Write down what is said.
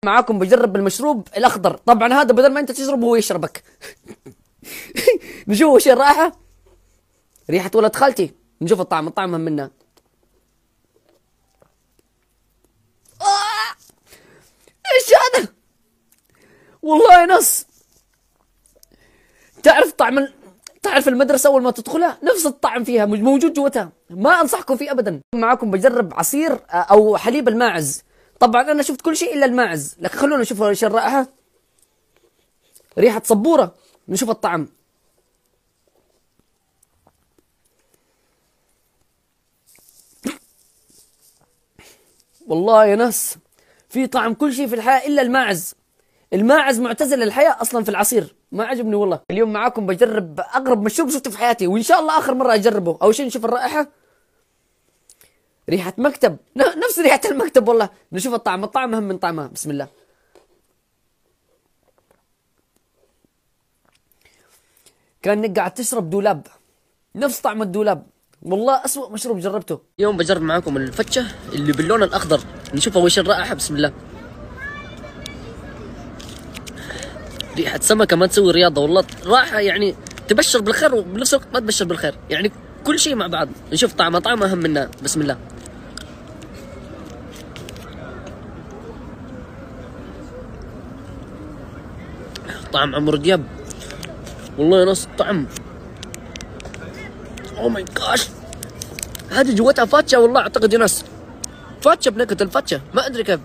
معاكم بجرب المشروب الاخضر. طبعا هذا بدل ما انت تشربه هو يشربك. نشوف وش الرائحة. ريحة ولد خالتي. نشوف الطعم هم منها. ايش هذا؟ والله نص. تعرف المدرسة أول ما تدخلها نفس الطعم فيها موجود جوتها، ما أنصحكم فيه أبدا. معاكم بجرب عصير أو حليب الماعز. طبعا أنا شفت كل شيء إلا الماعز، لكن خلونا نشوف ايش الرائحة. ريحة صبورة. نشوف الطعم. والله يا ناس في طعم كل شيء في الحياة إلا الماعز. الماعز معتزل الحياة أصلا في العصير، ما عجبني والله. اليوم معاكم بجرب أغرب مشروب شفته في حياتي، وإن شاء الله آخر مرة أجربه. أول شيء نشوف الرائحة. ريحة مكتب، نفس ريحة المكتب والله. نشوف الطعم أهم من طعمها. بسم الله. كأنك قاعد تشرب دولاب، نفس طعم الدولاب. والله أسوأ مشروب جربته. اليوم بجرب معاكم الفتشة اللي باللون الأخضر. نشوفها وش الرائحة. بسم الله. ريحة سمكة ما تسوي رياضة والله. رائحة يعني تبشر بالخير وبنفس الوقت ما تبشر بالخير، يعني كل شيء مع بعض. نشوف طعمها أهم منها. بسم الله. طعم عمرو دياب والله يا ناس. طعم اوه ماي جاش. هذه جوتها فاتشة والله اعتقد يا ناس. فاتشة بنكهة الفاتشة، ما ادري كيف.